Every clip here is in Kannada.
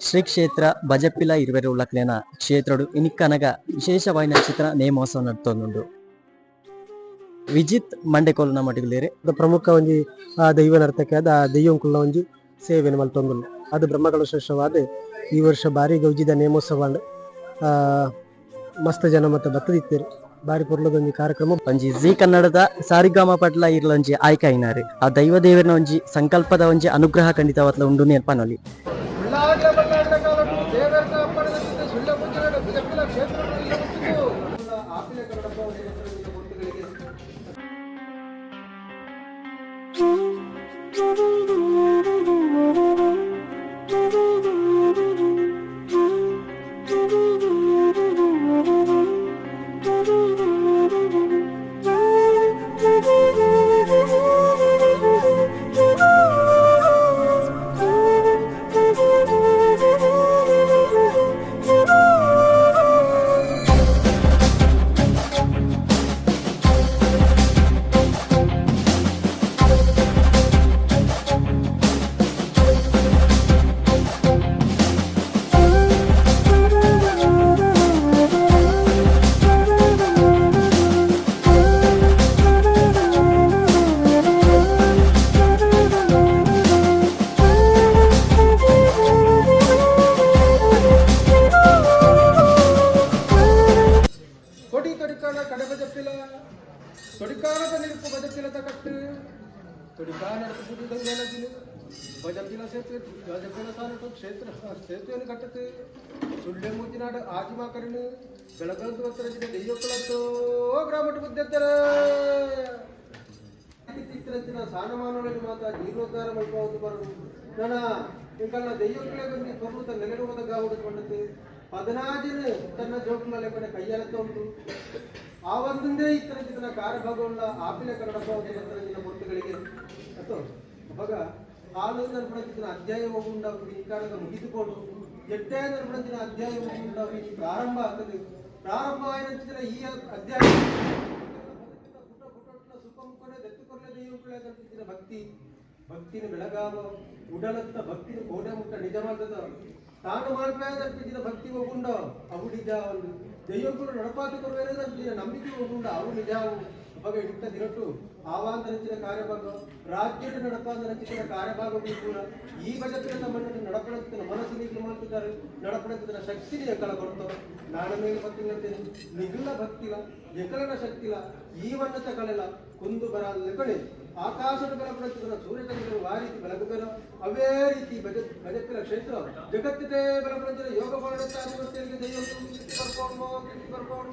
శ్రీ క్షేత్ర బజప్పిల 20 ఉళ్ళక్లేన క్షేత్రుడు ఇనిక్కనగా విశೇಷವಾದ ಚಿತ್ರ ನೇಮೋತ್ಸವ ನಡ್ತೊಂದುಂಡು ವಿಜಿತ್ ಮಂಡೆಕೋಲ್ನ ಮಟಿಗುಲೇರೆ ಪ್ರಮುಖ ಒಂಜಿ ಆ ದೈವ ನರ್ತಕ್ಕೆ ಅದ ಆ ದೆಯ್ಯಂಕುಲ್ಲ ಒಂಜಿ ಸೇವೆನ ಮಲ್ತೊಂದುಲ್ಲ ಅದು ಬ್ರಹ್ಮಕಲಶವಾದ ಈ ವರ್ಷ ಬಾರಿ ಗೌಜಿದ ನೇಮೋತ್ಸವ ಮಸ್ತ್ ಜನ ಮತ್ತೆ ಬತ್ತದಿತ್ತೇರು ಬಾರಿ ಪೊರ್ಲದೊಂಜಿ ಕಾರ್ಯಕ್ರಮ ಒಂಜಿ ಜಿ ಕನ್ನಡದ ಸಾರಿಗಾಮ ಪಟ್ಲ ಇರ್ಲೊಂಜಿ ಆಯ್ಕೆ ಆಯ್ನಾರು ಆ ದೈವ ದೇವರ ಒಂಜಿ ಸಂಕಲ್ಪದ ಒಂಜಿ ಅನುಗ್ರಹ ಖಂಡಿತವತ್ಲ ಉಂಡು ನೆನಪನೊಲಿ ಸೇತುವೆಯನ್ನು ಕಟ್ಟುತ್ತೆ ಸುಳ್ಳೆ ಮೂತಿನಾಡು ಆಜಿಮಾ ಕರಿನು ಬೆಳಗಂದು ಒತ್ತರಜಿನ ದೆಯ್ಯೊಕ್ಕಳತ್ತೋ ಗ್ರಾಮಟ ಬುದ್ಧೆತ್ತರ ಇತ್ತಿತ್ತಿನ ಸಾನಮಾನಗಳಲ್ಲಿ ಮಾತ್ರ ಜೀರ್ಣೋದ್ಧಾರ ಮಲ್ಪವುದು ಬರದು ನನ್ನ ಇಂಕಲ್ನ ದೆಯ್ಯೊಕ್ಕಳೆ ಬಂದು ಪರ್ವತ ನೆಲೆಡುವುದ ಗಾವುಡಿಕೊಂಡತೆ 16 ತನ್ನ ಜೋಕುನಲ್ಲಿ ಕಡೆ ಕೈಯೆಲ್ಲತ್ತ ಉಂಟು ಆ ಒಂದೇ ಇತ್ತರಜಿನ ಕಾರ್ಯಭಾಗವುಳ್ಳ ಆಪಿಲೆ ಕನ್ನಡಪ್ಪ ಒಂದು ಮೂರ್ತಿಗಳಿಗೆ ಅಥವಾ ಅವಾಗ ಹಾಲು ನರ್ಪಣಚಿನ ಅಧ್ಯಾಯ ಹೋಗುಂಡಾವು ಈ ಕಾಲದ ಮುಗಿದುಕೊಂಡು ಎಟ್ಟೇ ನರ್ಪಣಚಿನ ಅಧ್ಯಾಯ ಹೋಗುಂಡಾವು ಈ ಪ್ರಾರಂಭ ಆಗ್ತದೆ ಪ್ರಾರಂಭ ಆಯ್ತಿದ್ರೆ ಈ ಅಧ್ಯಾಯ ಸುಖಮುಖನೆ ದತ್ತುಕೊರಲೆ ದೈವಕ್ಕಳೆ ಭಕ್ತಿ ಭಕ್ತಿನ ಬೆಳಗಾವ ಉಡಲತ್ತ ಭಕ್ತಿನ ಕೋಟೆ ಮುಟ್ಟ ನಿಜವಾದದ ತಾನು ಮಾಡ್ಬೇಕಂತಿನ ಭಕ್ತಿ ಹೋಗುಂಡ ಅವು ನಿಜ ಒಂದು ದೈವಕ್ಕಳು ನಡಪಾತಿ ಕೊರಬೇಕಂತಿನ ನಂಬಿಕೆ ಹೋಗುಂಡ ಅವು ನಿಜ ಅವಾಗ ಇಟ್ಟ ದಿನಟ್ಟು ಆವಾಂತರಿಸಿದ ಕಾರ್ಯಭಾಗ ರಾಜ್ಯದ ನಡಪಾಂತರಿಸಿದ ಕಾರ್ಯಭಾಗವೂ ಕೂಡ ಈ ಬಜೆಟ್ನ ಮಣ್ಣನ್ನು ನಡಪಡುತ್ತಿನ ಮನಸ್ಸಿನ ಮಾಡ್ತಿದ್ದಾರೆ ನಡಪಡುತ್ತಿನ ಶಕ್ತಿನ ಎಕ್ಕಳ ಕೊಡ್ತಾರೆ ನಾಡ ಮೇಲೆ ಭಕ್ತಿಗಳಂತೆ ನಿಗುಲ ಭಕ್ತಿಲ ಎಕಲನ ಶಕ್ತಿಲ ಈ ವನ್ನತ ಕಳೆಲ ಕುಂದು ಬರಲ್ಲ ಕಡೆ ಆಕಾಶದ ಬಲಪಡುತ್ತಿನ ಸೂರ್ಯಚಂದ್ರರು ಆ ರೀತಿ ಬೆಳಗುತ್ತಾರೆ ಅವೇ ರೀತಿ ಬಜೆಟ್ನ ಕ್ಷೇತ್ರ ಜಗತ್ತಿಗೆ ಬಲಪಡುತ್ತಿನ ಯೋಗ ಮಾಡುತ್ತಾರೆ ದೈವ ಬರ್ಕೊಂಡು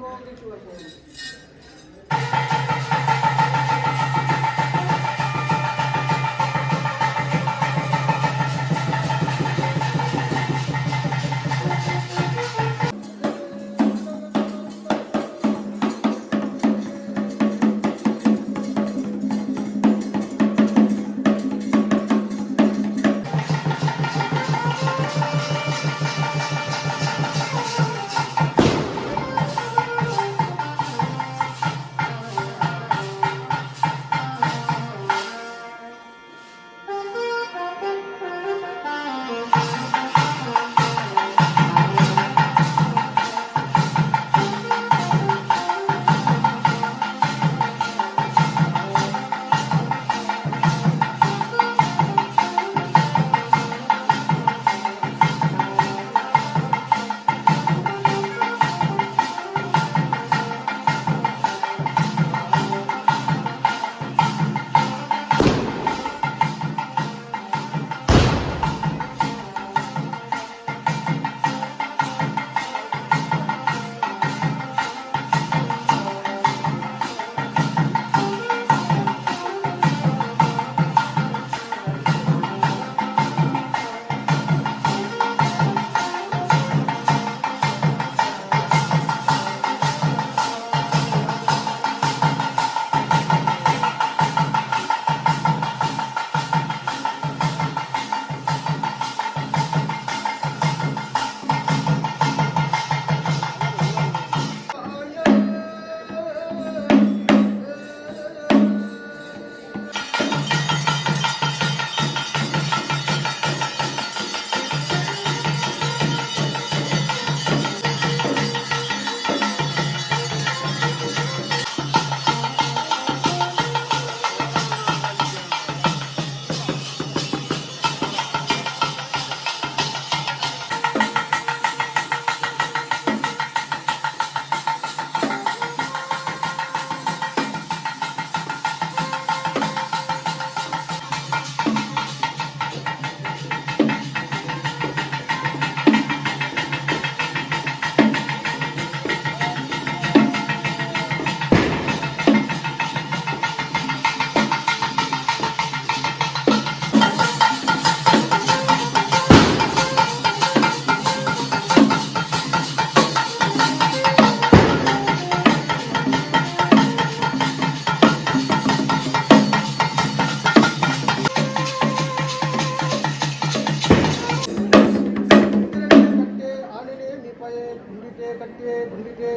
ಕಟ್ಟೆ ಗುಂಡಿಗೆ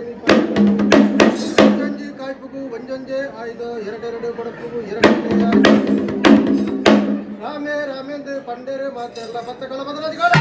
ಒಂಜೊಂಜಿ ಕಾಯ್ಪುಗು ಒಂಜೊಂಜೆ ಆಯ್ದು ಎರಡೆರಡು ಕೊಡಪುಗು ಎರಡೆರಡೆ ರಾಮೇ ರಾಮೇಂದ್ರ ಪಂಡೇರು ಮಾತೆಲ್ಲ ಭಕ್ತಗಳ ಬದಲಾದಿಗಳು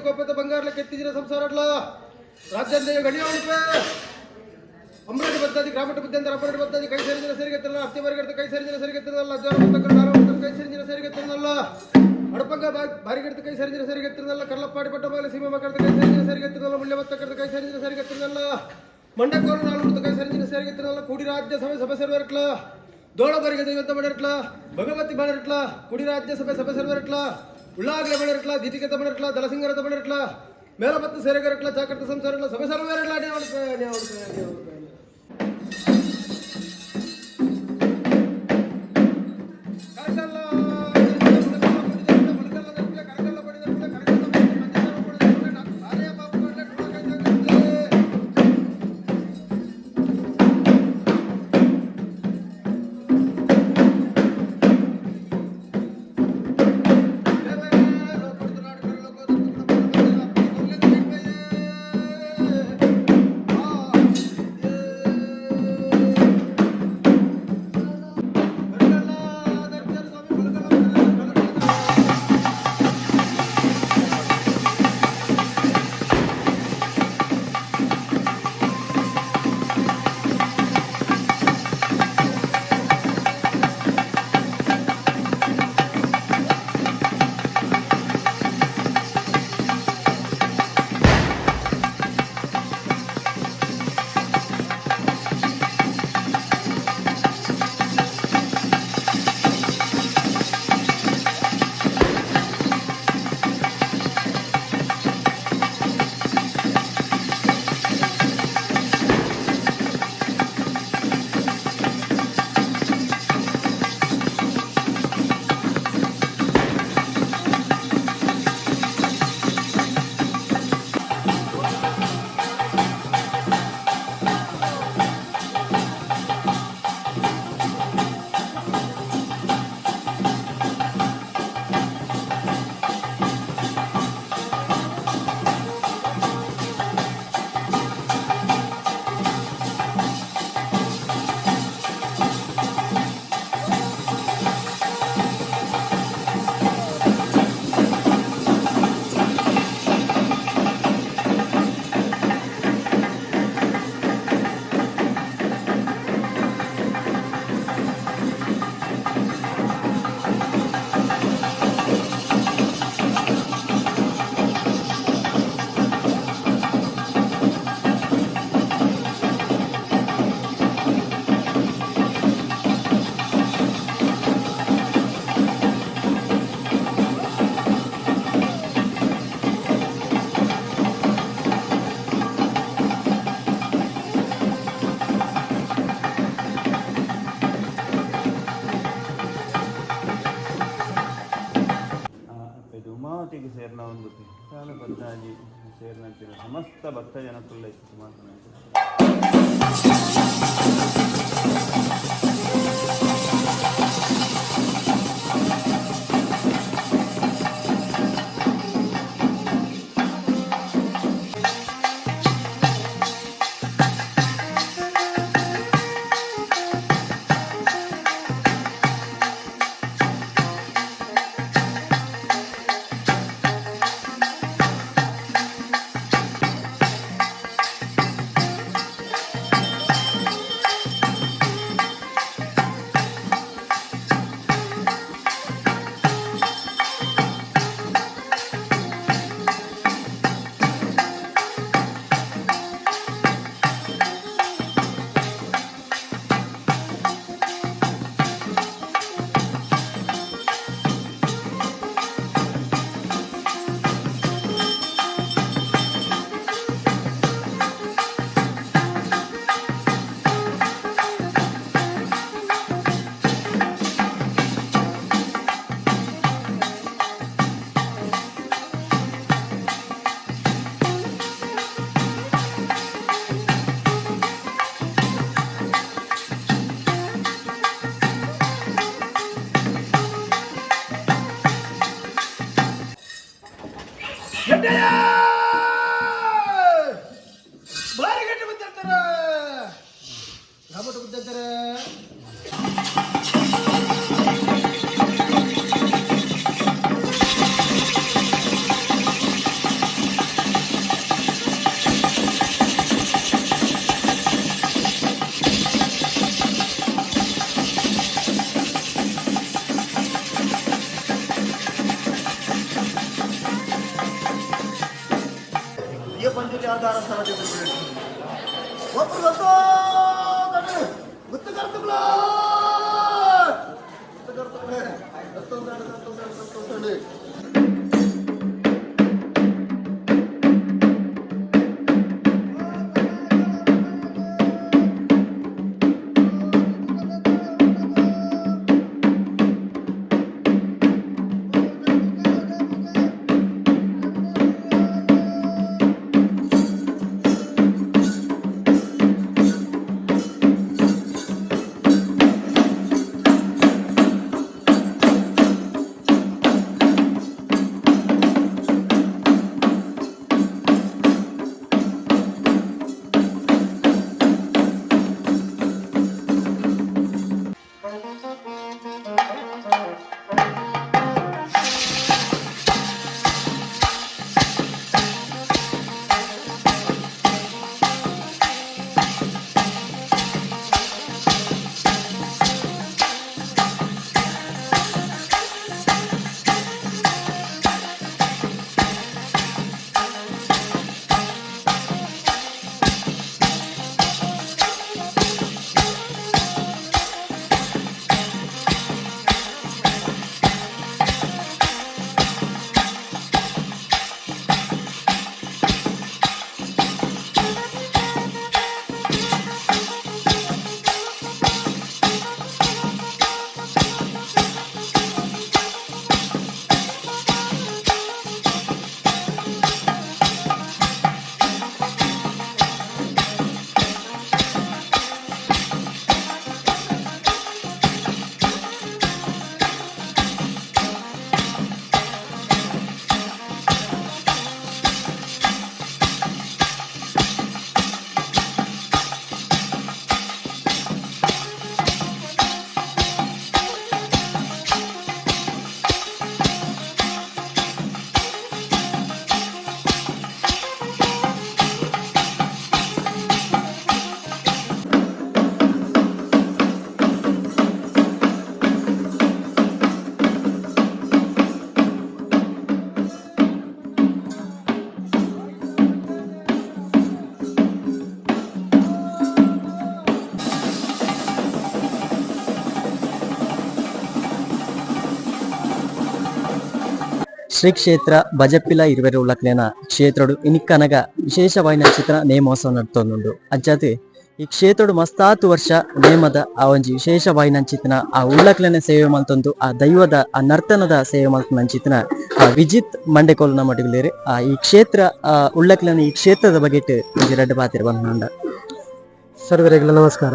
ಕೊಪ್ಪದ ಬಂಗಾರಕ್ಕೆ ಎತ್ತಿದಿನ ಸಂಸಾರಡ್ಲ ರಾಜ್ಯಾಂದೇಯ ಗಡಿಯ ಉಳಿಪೆ ಅಮೃತ ಬದ್ದಾದಿ ಗ್ರಾಮಟ ಬುದ್ಧಂತರ ಅಪರಟ ಬದ್ದಾದಿ ಕೈ ಸೇರಿದಿನ ಸೇರಿಗೆತ್ತಲ್ಲ ಅತ್ತಿ ವರ್ಗದ ಕೈ ಸೇರಿದಿನ ಸೇರಿಗೆತ್ತಲ್ಲ ಅಜ್ಜಾರ ಮುತ್ತಕರ ನಾರಾಯಣ ಕೈ ಸೇರಿದಿನ ಸೇರಿಗೆತ್ತಲ್ಲ ಅಡಪಂಗ ಬಾರಿಗೆಡ್ತ ಕೈ ಸೇರಿದಿನ ಸೇರಿಗೆತ್ತಲ್ಲ ಕರ್ಲಪ್ಪಾಡಿ ಪಟ್ಟಬಾಗಲ ಸೀಮೆ ಮಕ್ಕಳದ ಕೈ ಸೇರಿದಿನ ಸೇರಿಗೆತ್ತಲ್ಲ ಮುಳ್ಳೆ ಬತ್ತಕರದ ಕೈ ಸೇರಿದಿನ ಸೇರಿಗೆತ್ತಲ್ಲ ಮಂಡಕೋರ ನಾಲ್ಕು ಕೈ ಸೇರಿದಿನ ಸೇರಿಗೆತ್ತಲ್ಲ ಕೂಡಿ ರಾಜ್ಯ ಸಭೆ ಸಭೆ ಸೇರ್ವರ್ಕ್ಲ ದೋಳ ಬರಿಗೆ ದೈವಂತ ಮಾಡಿರ್ಕ್ಲ ಭಗವತಿ ಮಾಡಿರ್ಕ್ಲ ಕುಡಿ ರಾಜ್ಯ ಸಭೆ ಸಭೆ ಸೇರ್ವರ್ಕ್ಲ ಉಳ್ಳಾಗಲೆ ಮಾಡಿರ್ಕ್ಲ ದೀಪಿಕತ ಮಾಡಿರ್ಕ್ಲ ದಲಸಿಂಗರತ ಮಾಡಿರ್ಕ್ಲ ಮೇಲ ಮತ್ತು ಸೇರೆಗರಕ್ಲ ಚಾಕರ್ತ ಸಂಸಾರಕ್ಲ ಸಭೆ ಸರ್ವೇರ್ಕ್ಲ ಸೇರ್ನ ಒಂದು ವಿಶಾಲ ಬದ್ದಾಜಿ ಸೇರಿನಂತಿನ ಸಮಸ್ತ ಭಕ್ತ ಜನಕ್ಕುಳ್ಳ ಮಾತನಾಡಿ ಬಾರಿ ಗಟ್ಟಿ ಬಿದ್ದಿರ್ತಾರ ಗಮಟ ಬಿದ್ದಿರ್ತಾರ ये पंचुली आधार स्थळ ಒಬ್ಬರು ಗುತ್ತು ಕರ್ತುಗಳ శ్రీ క్షేత్ర బజప్పిల 20 క్షేత్రుడు ఇనిక్కనగా విశేషమైన చిత్ర నేమోత్సవం నడుతోండు. అజ్జాతి ಈ ಕ್ಷೇತ್ರಡು ಮಸ್ತಾತು ವರ್ಷ ನೇಮದ ಆ ಒಂಜಿ ವಿಶೇಷವಾಯಿನಂಚಿತ್ತಿನ ಆ ಉಳ್ಳಕ್ಲೆನ ಸೇವೆ ಮಲ್ತೊಂದು ಆ ದೈವದ ಆ ನರ್ತನದ ಸೇವೆ ಮಲ್ತನಂಚಿತ್ತಿನ ಆ ವಿಜಿತ್ ಮಂಡೆಕೋಲು ನಮ್ಮಟಿಗುಲೇರಿ ಆ ಈ ಕ್ಷೇತ್ರ ಉಳ್ಳಕ್ಲೆನ ಈ ಕ್ಷೇತ್ರದ ಬಗ್ಗೆ ಒಂಜಿ ರಡ್ಡು ಪಾತಿರ ಬಂದ. ಸರ್ವರಿಗೆಲ್ಲ ನಮಸ್ಕಾರ.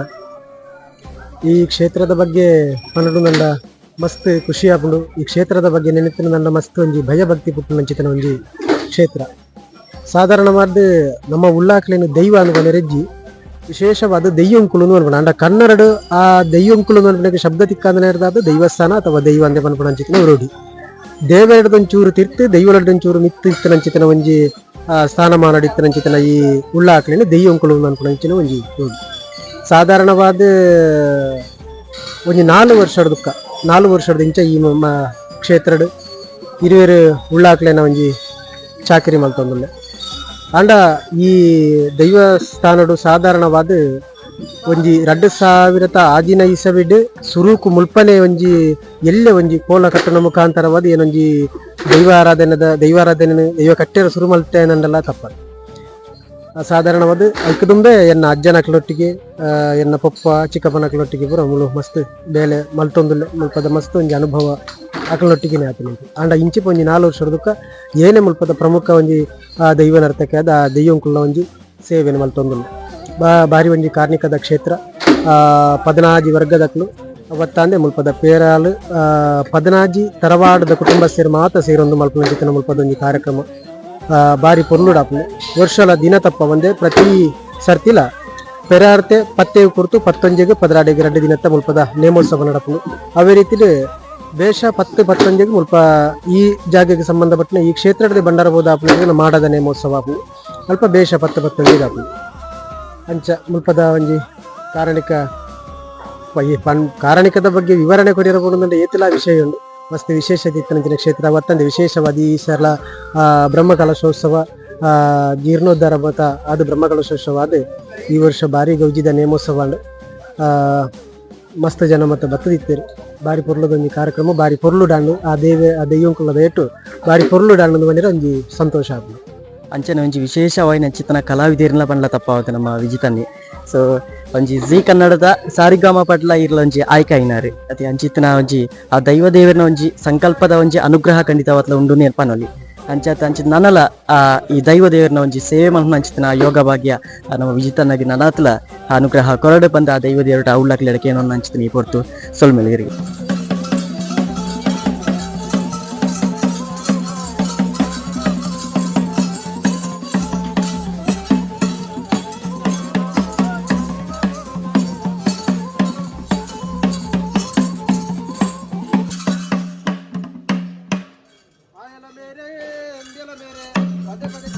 ಈ ಕ್ಷೇತ್ರದ ಬಗ್ಗೆ ಪನ್ನಡು ನಂಡ ಮಸ್ತ್ ಖುಷಿ ಆಪುಂಡು. ಈ ಕ್ಷೇತ್ರದ ಬಗ್ಗೆ ನೆನಪಿನ ನಂಡ ಮಸ್ತ್ ಒಂಜಿ ಭಯಭಕ್ತಿ ಪುಟ್ಟು ನಂಚಿತನ ಒಂಜಿ ಕ್ಷೇತ್ರ. ಸಾಧಾರಣವಾದ ನಮ್ಮ ಉಳ್ಳಾಕ್ಲೇನು ದೈವ ಅನ್ಕೊಂಡೆರೆಜ್ಜಿ ವಿಶೇಷವಾದ ದೆಯ್ಯಂಕುಲು ಅನ್ಪಣ ಅಂಡ ಕನ್ನಡ ಆ ದೆಯ್ಯಂಕುಲು ಅನ್ಪಣಕ್ಕೆ ಶಬ್ದ ತಿಕ್ಕಾಂದನೆ ಇರ್ದಾದ ದೈವಸ್ಥಾನ ಅಥವಾ ದೈವ ಅಂದೆ ಪನ್ಪಣ ಅಂಚಿತಿನ ಉರೋಡಿ ದೇವೆರಡದೊಂಚೂರು ತಿರ್ತು ದೈವಲಡ್ಡೊಂಚೂರು ಮಿತ್ತು ಇತ್ತನಂಚಿತನ ಒಂಜಿ ಸ್ಥಾನಮಾನ ಇತ್ತನಂಚಿತನ ಈ ಉಳ್ಳಾಕ್ಲೇನು ದೆಯ್ಯಂಕುಲು ಅನ್ಪಣ ಅಂಚಿನ ಒಂಜಿ ರೋಡಿ. ಸಾಧಾರಣವಾದ ಒಂಜಿ 4 ವರ್ಷದ ಇಂಚ ಈ ಕ್ಷೇತ್ರಡ್ ಹಿರಿಯರು ಉಳ್ಳಾಕ್ಲೇನ ಒಂಜಿ ಚಾಕರಿ ಮಲ್ತೊಂದುಲ್ಲೆ ಅಂಡ ಈ ದೈವಸ್ಥಾನಡು ಸಾಧಾರಣವಾದ ಒಂಜಿ 2015 ಇಸವಿಡ್ ಸುರೂಕು ಮುಲ್ಪನೆ ಒಂಜಿ ಎಲ್ಲೆ ಒಂಜಿ ಕೋಲ ಕಟ್ಟಣ ಮುಖಾಂತರವಾದ ಏನೊಂಜಿ ದೈವಾರಾಧನೆ ದೈವ ಕಟ್ಟೆರ ಸುರು ಮಲ್ತೇನಂಡಲ್ಲ ತಪ್ಪ. ಸಾಧಾರಣವಾದ ಐಕದುಂಬೆ ಎನ್ನ ಅಜ್ಜನಕ್ಲೊಟ್ಟಿಗೆ ಎನ್ನ ಪಪ್ಪ ಚಿಕ್ಕಪ್ಪನಕ್ಲೊಟ್ಟಿಗೆ ಪೂರ ಮುಳು ಮಸ್ತ್ ಬೇಲೆ ಮಲ್ತೊಂದುಲ್ಲೆ ಮುಲ್ಪದ ಮಸ್ತ್ ಒಂಜಿ ಅನುಭವ ಅಕ್ಲೊಟ್ಟಿಗೆ ಆತನಿಗೆ ಅಂಡ ಇಂಚಿಪ ಒಂಜಿ 4 ವರ್ಷದಕ್ಕ ಏನೇ ಮುಲ್ಪದ ಪ್ರಮುಖ ಒಂಜಿ ದೈವ ನರ್ತಕ್ಕೆ ಅದ ದೆಯ್ಯಂಕುಲ್ಲ ಒಂಜಿ ಸೇವೆನ ಮಲ್ತೊಂದುಲ್ಲೆ ಬಾರಿ ಒಂಜಿ ಕಾರ್ಣಿಕದ ಕ್ಷೇತ್ರ. 14 ವರ್ಗದಕ್ಲು ಅವತ್ತಾಂದೆ ಮುಲ್ಪದ ಪೇರಾಲು 14 ತರವಾಡದ ಕುಟುಂಬಸ್ಥರು ಮಾತ್ರ ಸೇರೊಂದು ಮಲ್ಪನ ಜಿತನ ಮುಲ್ಪದ ಒಂಜಿ ಕಾರ್ಯಕ್ರಮ ಬಾರಿ ಪೊರ್ಲುಡಾಪುಂಡು. ವರ್ಷಲ ದಿನ ತಪ್ಪ ಒಂದೇ ಪ್ರತಿ ಸರ್ತಿಲ ಪೆರಾರ್ತೆ ಪತ್ತೇವು ಕುರ್ತು 11 16 2 ದಿನತ್ತ ಮುಲ್ಪದ ನೇಮೋತ್ಸವ ನಡಪುಂಡು. ಅವೇ ರೀತಿಲಿ ಬೇಷ 10-11 ಮುಲ್ಪ ಈ ಜಾಗಕ್ಕೆ ಸಂಬಂಧಪಟ್ಟ ಈ ಕ್ಷೇತ್ರದ ಬಂಡಾರಬೋಧ ಆಪುನ ಮಾಡದ ನೇಮೋತ್ಸವ ಆಪುಂಡು ಅಲ್ಪ ಬೇಷ 10-15 ಆಪುಂಡು ಅಂಚ ಮುಲ್ಪದ ಒಂಜಿ ಕಾರಣಿಕದ ಬಗ್ಗೆ ವಿವರಣೆ ಕೊಡಿರಬಹುದು ಏತಿಲ ವಿಷಯ ಉಂಡು ಮಸ್ತ್ ವಿಶೇಷತೆ ಇತ್ತನಂಚಿನ ಕ್ಷೇತ್ರ. ಅವತ್ತಂದೆ ವಿಶೇಷವಾದ ಈ ಸಲ ಬ್ರಹ್ಮಕಲಶೋತ್ಸವ ಜೀರ್ಣೋದ್ಧಾರ ಮತ ಅದು ಬ್ರಹ್ಮಕಲಶೋತ್ಸವ ಅದು ಈ ವರ್ಷ ಬಾರಿ ಗೌಜಿದ ನೇಮೋತ್ಸವ ಮಸ್ತ್ ಜನ ಮತ್ತೆ ಬತ್ತದಿತ್ತೇರು ಬಾರಿ ಪೊರ್ಲುದೊಂಜಿ ಕಾರ್ಯಕ್ರಮ ಬಾರಿ ಪೊರ್ಲುಡಾಂಡು ಆ ದೆಯ್ಯಂಕುಲದ ಏಟು ಬಾರಿ ಪೊರ್ಲುಡಾಂಡು ಬಂದಿರ ಒಂಜಿ ಸಂತೋಷ ಆಪುಂಡು. ಅಂಚನೆ ಒಂಜಿ ವಿಶೇಷವಾಯಿನ ಚಿತ್ತನ ಕಲಾವಿದೆರ್ನ ಪಂಡ್ಲ ತಪ್ಪಾವತ್ತೆ ನಮ್ಮ ವಿಜಿತನ್ನಿ. ಸೊ ಒಂಜಿ ಜಿ ಕನ್ನಡದ ಸಾರಿಗಾಮ ಪಟ್ಲ ಇರ್ಲ ಒಂಜಿ ಆಯ್ಕೆ ಆಯ್ನಾರು ಅತಿ ಅಂಚಿತ್ತಿನ ಒಂಜಿ ಆ ದೈವ ದೇವರನ ಒಂಜಿ ಸಂಕಲ್ಪದ ಒಂಜಿ ಅನುಗ್ರಹ ಖಂಡಿತವತ್ಲ ಉಂಡು ನೆನಪನೊಲಿ ಅಂಚತ್ತ ಅಂಚಿತ್ ನನಲ ಈ ದೈವ ದೇವರನ ಒಂಜಿ ಸೇವೆ ಮಲ್ಪನ ಅಂಚಿತ್ತಿನ ಯೋಗ ಭಾಗ್ಯ ನಮ್ಮ ವಿಜಿತನಾಗಿ ನನಾತ್ಲ ಅನುಗ್ರಹ ಕೊರಡು ಬಂದ ಆ ದೈವ ದೇವರ ಉಳ್ಳಕ್ಲೆಡಕ್ಕೆ ಏನೋ ಅಂಚಿತ್ತಿನ ಈ ಪೊರ್ತು ಸೊಲ್ಮೆಲಿರಿ. ಆಯಲ ಮೇರೆ ಎಂದೆಲ ಮೇರೆ ಪದೇ ಪದೇ